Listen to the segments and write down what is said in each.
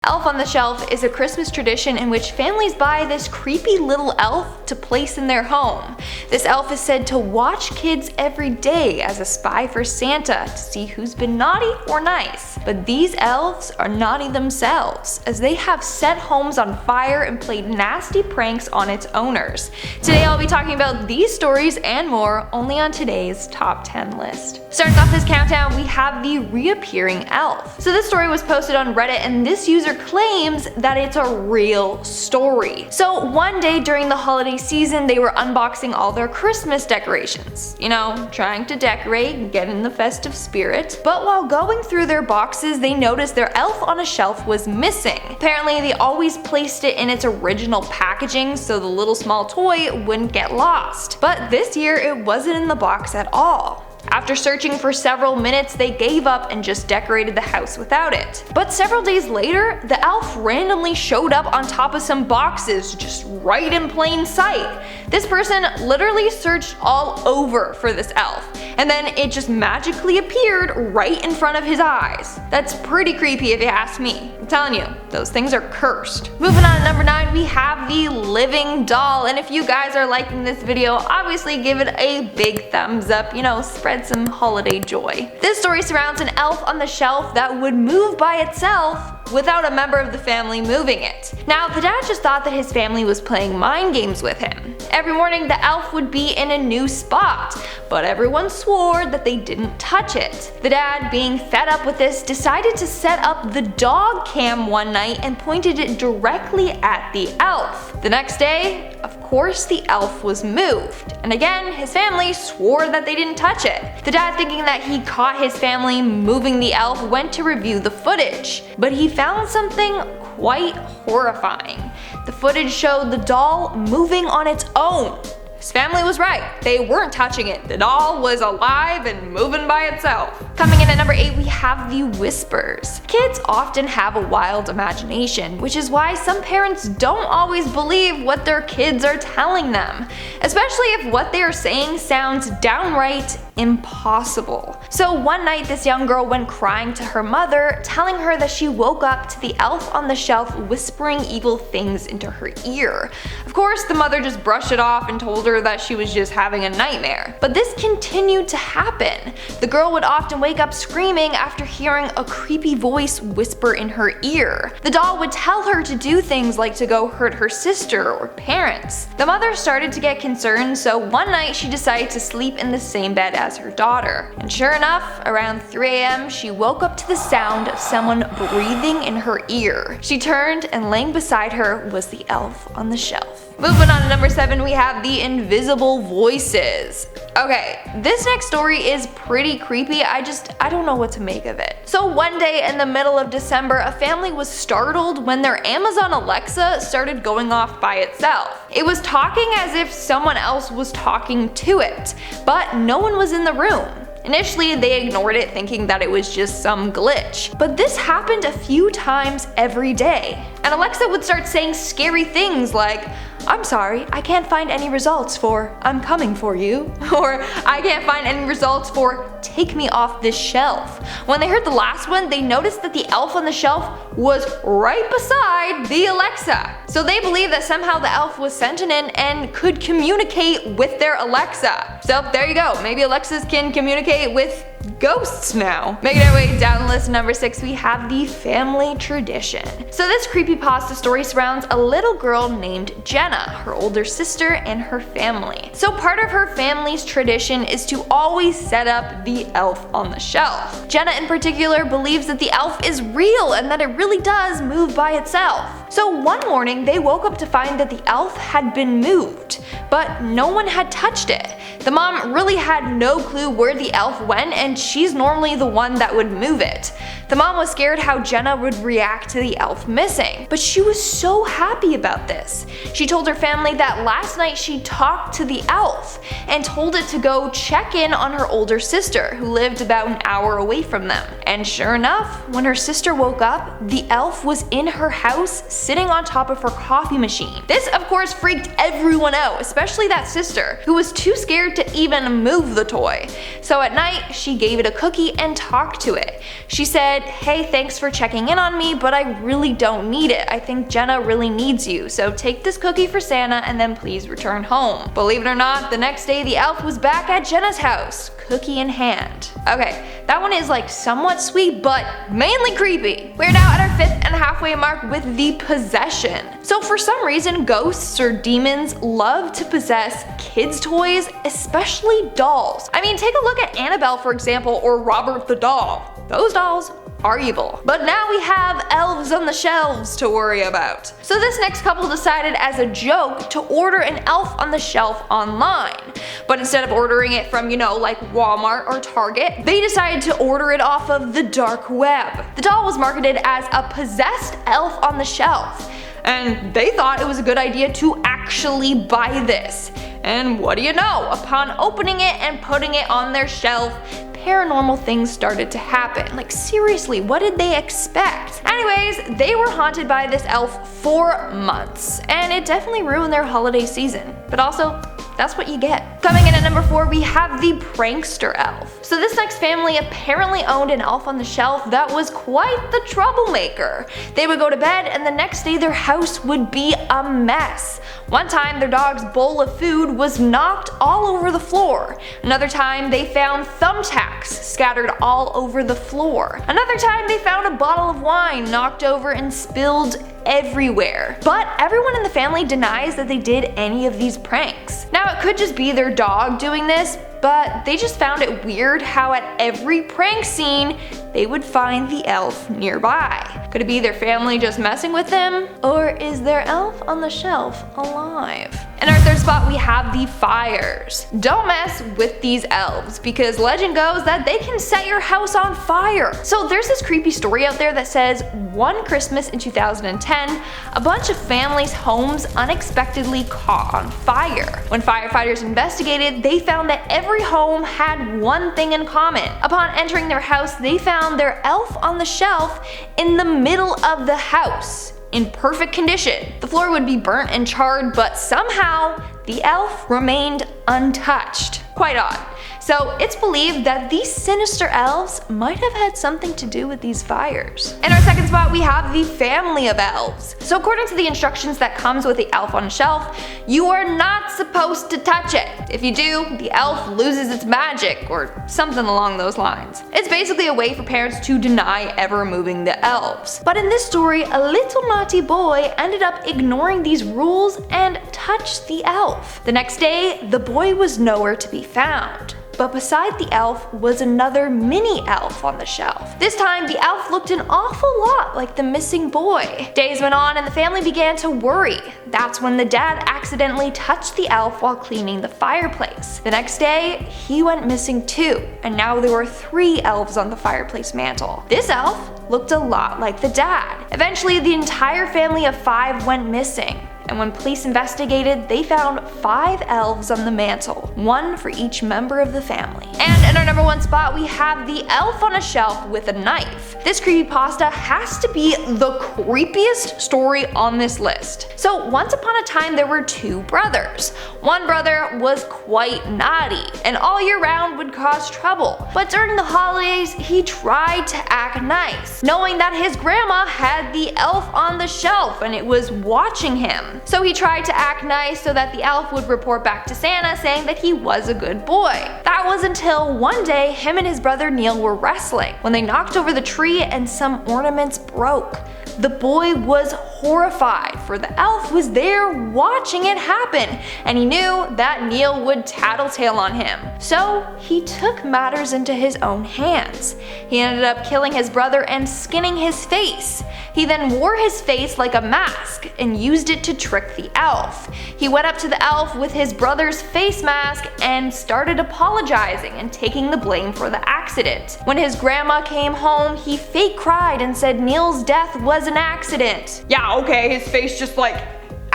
Elf on the Shelf is a Christmas tradition in which families buy this creepy little elf to place in their home. This elf is said to watch kids every day as a spy for Santa to see who's been naughty or nice. But these elves are naughty themselves, as they have set homes on fire and played nasty pranks on its owners. Today I'll be talking about these stories and more only on today's top 10 list. Starting off this countdown, we have the reappearing elf. So this story was posted on Reddit, and this user claims that it's a real story. So one day during the holiday season, they were unboxing all their Christmas decorations. You know, trying to decorate and get in the festive spirit. But while going through their boxes, they noticed their elf on a shelf was missing. Apparently, they always placed it in its original packaging so the little small toy wouldn't get lost. But this year, it wasn't in the box at all. After searching for several minutes, they gave up and just decorated the house without it. But several days later, the elf randomly showed up on top of some boxes, just right in plain sight. This person literally searched all over for this elf, and then it just magically appeared right in front of his eyes. That's pretty creepy if you ask me. I'm telling you, those things are cursed. Moving on to number 9, we have the living doll, and if you guys are liking this video, obviously give it a big thumbs up, you know, spread some holiday joy. This story surrounds an elf on the shelf that would move by itself without a member of the family moving it. Now, the dad just thought that his family was playing mind games with him. Every morning, the elf would be in a new spot, but everyone swore that they didn't touch it. The dad, being fed up with this, decided to set up the dog cam one night and pointed it directly at the elf. The next day, of course, the elf was moved, and again, his family swore that they didn't touch it. The dad, thinking that he caught his family moving the elf, went to review the footage, but he found something quite horrifying. The footage showed the doll moving on its own. His family was right. They weren't touching it. The doll was alive and moving by itself. Coming in at number 8, we have the whispers. Kids often have a wild imagination, which is why some parents don't always believe what their kids are telling them, especially if what they are saying sounds downright impossible. So one night, this young girl went crying to her mother, telling her that she woke up to the elf on the shelf whispering evil things into her ear. Of course, the mother just brushed it off and told her that she was just having a nightmare. But this continued to happen. The girl would often wake up screaming after hearing a creepy voice whisper in her ear. The doll would tell her to do things like to go hurt her sister or parents. The mother started to get concerned, so one night she decided to sleep in the same bed as her daughter. And sure enough, around 3 a.m. she woke up to the sound of someone breathing in her ear. She turned, and laying beside her was the elf on the shelf. Moving on to number 7, we have the invisible voices. Okay, this next story is pretty creepy. I don't know what to make of it. So one day in the middle of December, a family was startled when their Amazon Alexa started going off by itself. It was talking as if someone else was talking to it, but no one was in the room. Initially, they ignored it, thinking that it was just some glitch. But this happened a few times every day. And Alexa would start saying scary things like, "I'm sorry, I can't find any results for 'I'm coming for you,' or 'I can't find any results for 'take me off this shelf.'" When they heard the last one, they noticed that the elf on the shelf was right beside the Alexa. So they believed that somehow the elf was sentient and could communicate with their Alexa. So there you go, maybe Alexas can communicate with ghosts now. Making our way down the list, number 6, we have the family tradition. So this creepypasta story surrounds a little girl named Jenna, her older sister, and her family. So part of her family's tradition is to always set up the elf on the shelf. Jenna in particular believes that the elf is real and that it really does move by itself. So one morning, they woke up to find that the elf had been moved, but no one had touched it. The mom really had no clue where the elf went, and she's normally the one that would move it. The mom was scared how Jenna would react to the elf missing, but she was so happy about this. She told her family that last night she talked to the elf and told it to go check in on her older sister, who lived about an hour away from them. And sure enough, when her sister woke up, the elf was in her house sitting on top of her coffee machine. This of course freaked everyone out, especially that sister, who was too scared scared to even move the toy. So at night, she gave it a cookie and talked to it. She said, "Hey, thanks for checking in on me, but I really don't need it. I think Jenna really needs you, so take this cookie for Santa and then please return home." Believe it or not, the next day the elf was back at Jenna's house, cookie in hand. Okay, that one is like somewhat sweet, but mainly creepy. We're now at our 5th and halfway mark with the possession. So for some reason, ghosts or demons love to possess kids' toys, especially dolls. I mean, take a look at Annabelle, for example, or Robert the doll. Those dolls are evil. But now we have elves on the shelves to worry about. So this next couple decided as a joke to order an elf on the shelf online. But instead of ordering it from, like Walmart or Target, they decided to order it off of the dark web. The doll was marketed as a possessed elf on the shelf, and they thought it was a good idea to actually buy this. And what do you know? Upon opening it and putting it on their shelf, paranormal things started to happen. Like seriously, what did they expect? Anyways, they were haunted by this elf for months, and it definitely ruined their holiday season. But also, that's what you get. Coming in at number 4, we have the prankster elf. So this next family apparently owned an elf on the shelf that was quite the troublemaker. They would go to bed and the next day their house would be a mess. One time their dog's bowl of food was knocked all over the floor. Another time they found thumbtacks scattered all over the floor. Another time they found a bottle of wine knocked over and spilled everywhere. But everyone in the family denies that they did any of these pranks. Now it could just be their dog doing this, but they just found it weird how at every prank scene they would find the elf nearby. Could it be their family just messing with them? Or is their elf on the shelf alive? In our 3rd spot, we have the fires. Don't mess with these elves, because legend goes that they can set your house on fire. So there's this creepy story out there that says one Christmas in 2010, a bunch of families' homes unexpectedly caught on fire. When firefighters investigated, they found that every home had one thing in common. Upon entering their house, they found their elf on the shelf in the middle of the house, in perfect condition. The floor would be burnt and charred, but somehow the elf remained untouched. Quite odd. So it's believed that these sinister elves might have had something to do with these fires. In our 2nd spot, we have the family of elves. So according to the instructions that comes with the elf on a shelf, you are not supposed to touch it. If you do, the elf loses its magic, or something along those lines. It's basically a way for parents to deny ever moving the elves. But in this story, a little naughty boy ended up ignoring these rules and touched the elf. The next day, the boy was nowhere to be found. But beside the elf was another mini elf on the shelf. This time, the elf looked an awful lot like the missing boy. Days went on and the family began to worry. That's when the dad accidentally touched the elf while cleaning the fireplace. The next day, he went missing too, and now there were 3 elves on the fireplace mantle. This elf looked a lot like the dad. Eventually, the entire family of 5 went missing. And when police investigated, they found 5 elves on the mantle, 1 for each member of the family. And in our number 1 spot, we have the elf on a shelf with a knife. This creepypasta has to be the creepiest story on this list. So once upon a time, there were 2 brothers. One brother was quite naughty, and all year round would cause trouble. But during the holidays, he tried to act nice, knowing that his grandma had the elf on the shelf and it was watching him. So he tried to act nice so that the elf would report back to Santa saying that he was a good boy. That was until one day him and his brother Neil were wrestling when they knocked over the tree and some ornaments broke. The boy was horrified, for the elf was there watching it happen, and he knew that Neil would tattletale on him. So he took matters into his own hands. He ended up killing his brother and skinning his face. He then wore his face like a mask and used it to trick the elf. He went up to the elf with his brother's face mask and started apologizing and taking the blame for the accident. When his grandma came home, he fake cried and said Neil's death was an accident. Yeah, okay, his face just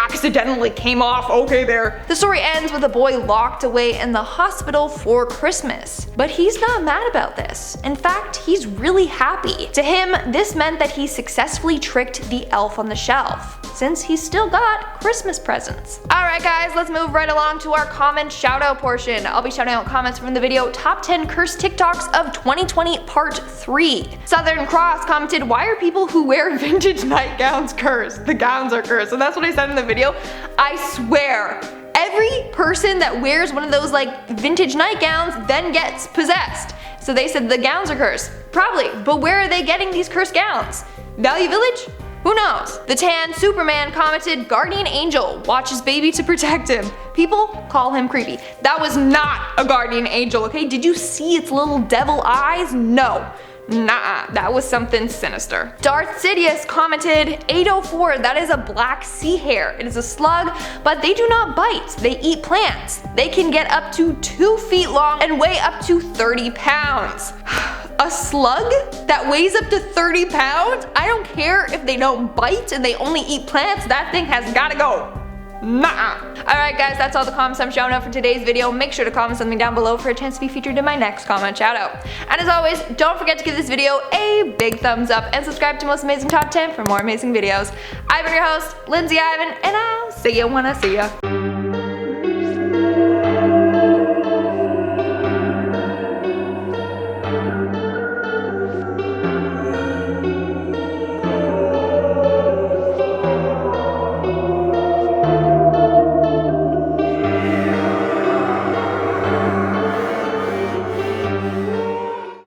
accidentally came off, okay there. The story ends with a boy locked away in the hospital for Christmas. But he's not mad about this. In fact, he's really happy. To him, this meant that he successfully tricked the elf on the shelf, since he's still got Christmas presents. Alright guys, let's move right along to our comment shoutout portion. I'll be shouting out comments from the video Top 10 Cursed TikToks of 2020 Part 3. Southern Cross commented, why are people who wear vintage nightgowns cursed? The gowns are cursed. So that's what I said in the video. I swear, every person that wears one of those like vintage nightgowns then gets possessed. So they said the gowns are cursed. Probably, but where are they getting these cursed gowns? Value Village? Who knows? The Tan Superman commented, guardian angel, watches baby to protect him. People call him creepy. That was not a guardian angel, okay? Did you see its little devil eyes? No. Nah, that was something sinister. Darth Sidious commented, 804, that is a black sea hare. It is a slug, but they do not bite. They eat plants. They can get up to 2 feet long and weigh up to 30 pounds. A slug that weighs up to 30 pounds? I don't care if they don't bite and they only eat plants, that thing has gotta go. Nah. Alright guys, that's all the comments I'm showing up for today's video. Make sure to comment something down below for a chance to be featured in my next comment shoutout. And as always, don't forget to give this video a big thumbs up and subscribe to Most Amazing Top 10 for more amazing videos. I've been your host, Lindsay Ivan, and I'll see you when I see you.